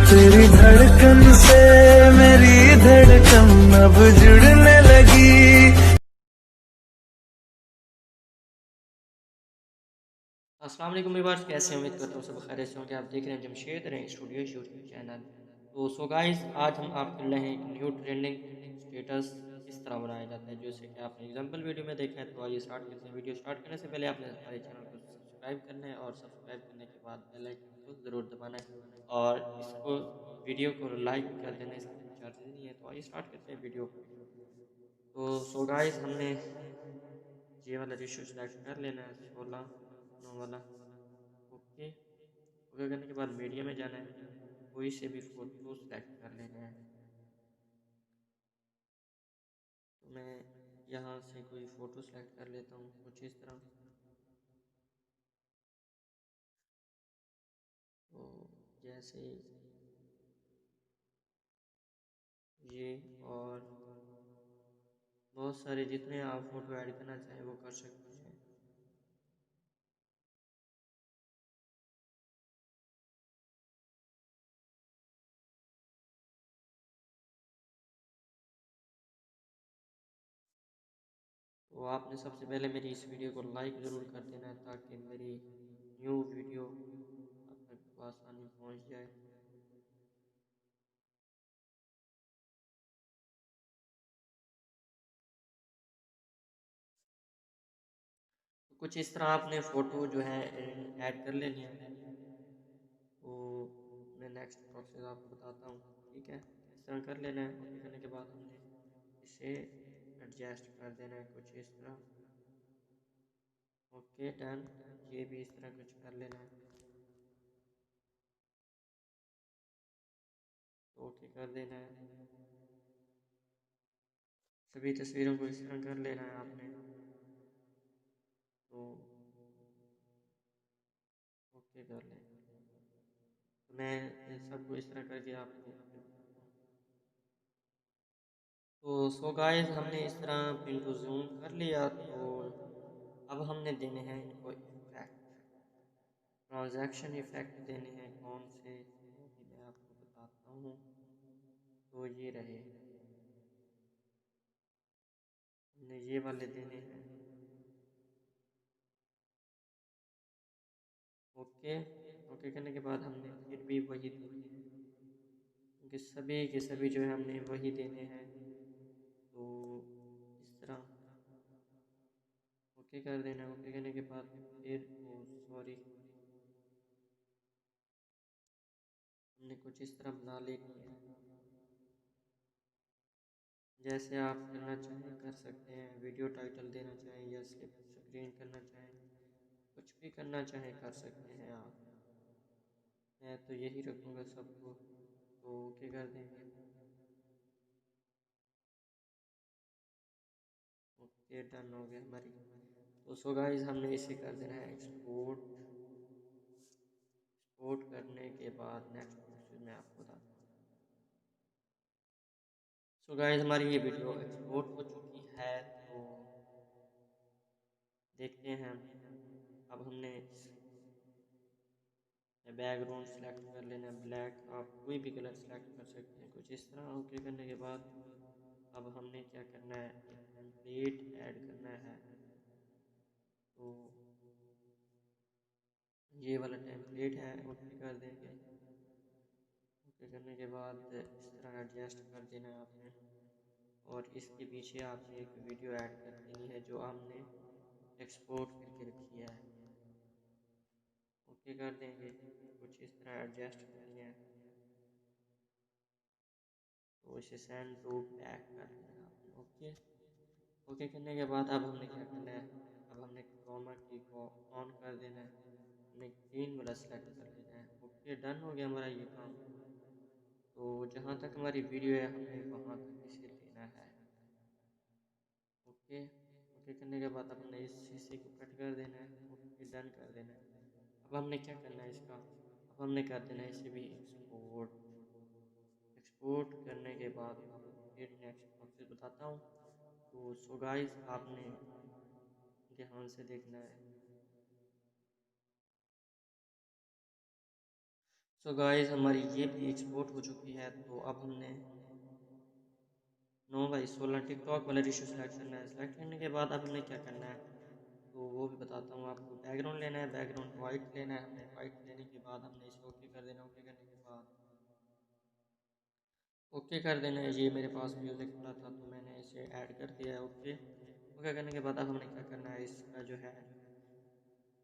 अस्सलाम वालेकुम व्यूअर्स, कैसे हैं? उम्मीद करता हूँ सब खैरियत से होंगे। आप देख रहे हैं जमशेद रहे स्टूडियो यूट्यूब चैनल। तो गाइस, आज हम आपके लिए हैं एक न्यू ट्रेंडिंग स्टेटस किस तरह बनाया जाता है, जैसे कि आपने एग्जांपल वीडियो में देखा है। तो आइए स्टार्ट करते हैं। वीडियो स्टार्ट करने से पहले आपने हमारे चैनल को सब्सक्राइब करना है और सब्सक्राइब करने के बाद बेल आइकन को ज़रूर दबाना है और इसको वीडियो को लाइक कर देना। इसके कोई चार्जेस नहीं है। तो आइए स्टार्ट करते हैं वीडियो। तो गाइस, हमने ये वाला रेशियो सेलेक्ट कर लेना है, 16:9 वाला। ओके। ओके करने के बाद मीडिया में जाना है, कोई से भी फ़ोटो सेलेक्ट कर लेना है। तो मैं यहाँ से कोई फ़ोटो सेलेक्ट कर लेता हूँ कुछ इस तरह। तो जैसे ये, और बहुत सारे जितने आप फ़ोटो ऐड करना चाहें वो कर सकते हैं। तो आपने सबसे पहले मेरी इस वीडियो को लाइक ज़रूर कर देना है ताकि मेरी न्यू वीडियो आप तक आसानी पहुँच जाए। तो कुछ इस तरह आपने फ़ोटो जो है ऐड कर लेनी है। तो मैं नेक्स्ट प्रोसेस आपको बताता हूँ। ठीक है, इस तरह कर लेना है। ओके करने के बाद हमने इसे एडजस्ट कर देना है कुछ इस तरह। Okay done. ये भी इस तरह कुछ कर लेना है। तो ओके कर देना है। सभी तस्वीरों को इस तरह कर लेना है आपने। तो ओके कर लें। तो मैं सबको इस तरह करके आपको फिर बताता हूँ। तो गाइस, हमने इस तरह पिन टू जूम कर लिया। तो अब हमने देने हैं इनको इफेक्ट, ट्रांजैक्शन इफेक्ट देने हैं। कौन से, वो भी मैं आपको बताता हूँ। तो ये रहे, हमने ये वाले देने हैं। ओके। ओके करने के बाद हमने फिर भी वही देने हैं, क्योंकि सभी के सभी जो है हमने वही देने हैं। तो इस तरह ओके कर देना। ओके करने के बाद फिर ओ सॉरी, हमने कुछ इस तरह बना लेनी है। जैसे आप करना चाहें कर सकते हैं, वीडियो टाइटल देना चाहें या स्लिप स्क्रीन करना चाहें, कुछ भी करना चाहें कर सकते हैं आप। मैं तो यही रखूँगा सबको। तो ओके कर देंगे। ओके डन हो गया हमारी। तो गाइस, हमने इसे कर देना है एक्सपोर्ट। एक्सपोर्ट करने के बाद नेक्स्ट प्रोसेस मैं आपको बताता हूँ। गाइस, हमारी ये वीडियो एक्सपोर्ट हो चुकी है। तो देखते हैं। अब हमने बैकग्राउंड सेलेक्ट कर लेना है ब्लैक। आप कोई भी कलर सेलेक्ट कर सकते हैं कुछ इस तरह। ओके करने के बाद अब हमने क्या करना है, एक टेम्पलेट ऐड करना है। तो ये वाला टेम्पलेट है, ओके कर देंगे। ओके करने के बाद इस तरह एडजस्ट कर देना है आपने, और इसके पीछे आपने एक वीडियो ऐड कर देनी है जो हमने एक्सपोर्ट करके रखी है। ओके कर देंगे। कुछ इस तरह एडजस्ट करनी है। तो इसे सेंड टू बैक कर लेना है आपने। ओके। ओके करने के बाद अब हमने क्या करना है, अब हमने क्रोमा की को ऑन कर देना है। हमने ग्रीन वाला सेलेक्ट कर लेना है। ओके डन हो गया हमारा ये काम। तो जहाँ तक हमारी वीडियो है हमने वहाँ तक इसे लेना है। ओके। ओके करने के बाद अब हमने इस हिस्से को कट कर देना है। ओके डन कर देना है। अब हमने क्या करना है इसका, अब हमने कर देना है इसे भी एक्सपोर्ट। एक्सपोर्ट करने के बाद आपको फिर नेक्स्ट प्रोसेस बताता हूँ। तो गाइस, आपने ध्यान से देखना है। सो गाइस हमारी ये भी एक्सपोर्ट हो चुकी है। तो अब हमने नो भाई 16 टिकटॉक वाला रेशियो सेलेक्ट करना है। सेलेक्ट करने के बाद अब हमें क्या करना है, तो वो भी बताता हूँ आपको। बैकग्राउंड लेना है, बैकग्राउंड वाइट लेना है हमने। वाइट लेने के बाद हमने इसे ओके कर देना। ओके करने के बाद ओके कर देना है। ये मेरे पास म्यूज़िक पड़ा था तो मैंने इसे ऐड कर दिया है। ओके ओके करने के बाद अब हमने क्या करना है, इसका जो है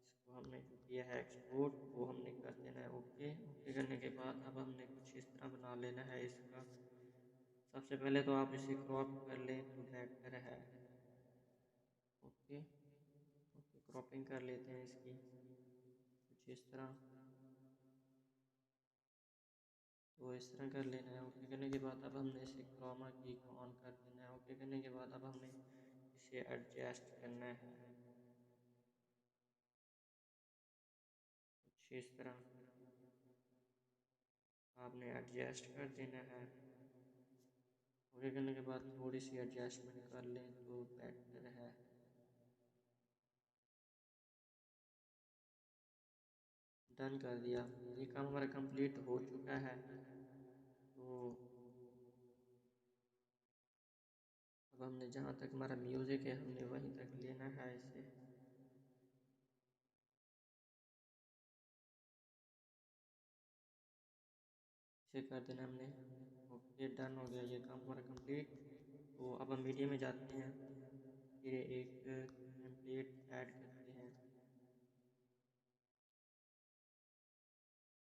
इसको हमने जो किया है एक्सपोर्ट वो हमने कर देना है। ओके ओके करने के बाद अब हमने कुछ इस तरह बना लेना है इसका। सबसे पहले तो आप इसे क्रॉप कर लें तो बेटर है। ओके ओके क्रॉपिंग कर लेते हैं इसकी कुछ इस तरह। तो इस तरह कर लेना है। ओके करने के बाद अब हमने इसे क्रोमा की को ऑन कर देना है। ओके करने के बाद अब हमने इसे एडजस्ट करना है कुछ इस तरह। आपने एडजस्ट कर देना है। ओके करने के बाद थोड़ी सी एडजस्टमेंट कर लें तो बेटर है। डन कर दिया। ये काम हमारा कंप्लीट हो चुका है। तो अब हमने जहाँ तक हमारा म्यूज़िक है हमने वहीं तक लेना है इसे। इसे कर देना हमने। ओके डन हो गया ये काम हमारा कंप्लीट। तो अब हम मीडिया में जाते हैं, फिर एक टेम्पलेट ऐड करते हैं।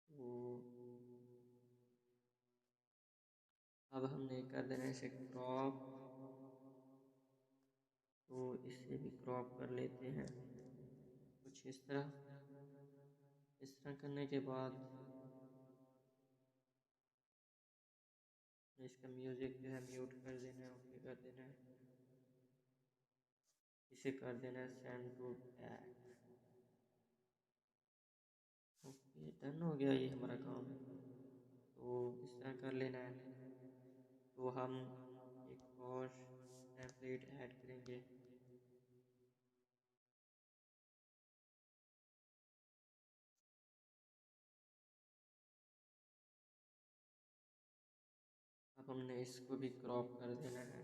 तो अब हमने कर देना है इसे क्रॉप। तो इसे भी क्रॉप कर लेते हैं कुछ इस तरह। इस तरह करने के बाद इसका म्यूज़िक जो है म्यूट कर देना है। ओके कर देना है। इसे कर देना है send to back. Okay done हो गया ये हमारा काम। तो इस तरह कर लेना है। तो हम एक और टेम्पलेट ऐड करेंगे। अब हमने इसको भी क्रॉप कर देना है।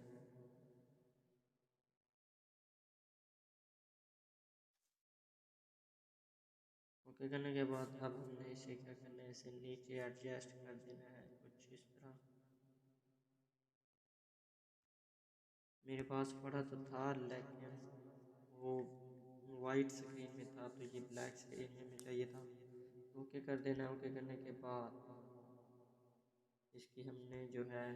ओके करने के बाद अब हमने इसे क्या करना है, इसे नीचे एडजस्ट कर देना है कुछ इस तरह। मेरे पास पड़ा तो था लेकिन वो वाइट स्क्रीन में था तो ये ब्लैक स्क्रीन में चाहिए था। तो ओके कर देना है। ओके करने के बाद इसकी हमने जो है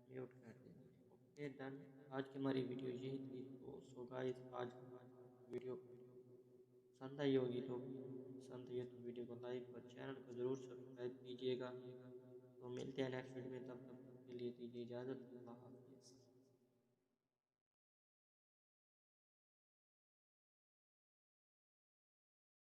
म्यूट कर देनी है। Okay done. आज की हमारी वीडियो यही थी। तो सो गाइस आज वीडियो पसंद आई होगी, तो पसंद आई हो तो वीडियो को लाइक और चैनल को ज़रूर सब्सक्राइब कीजिएगा। तो मिलते हैं नेक्स्ट वीडियो में, तब तक के लिए दीजिए इजाज़त। अल्लाह हाफिज़।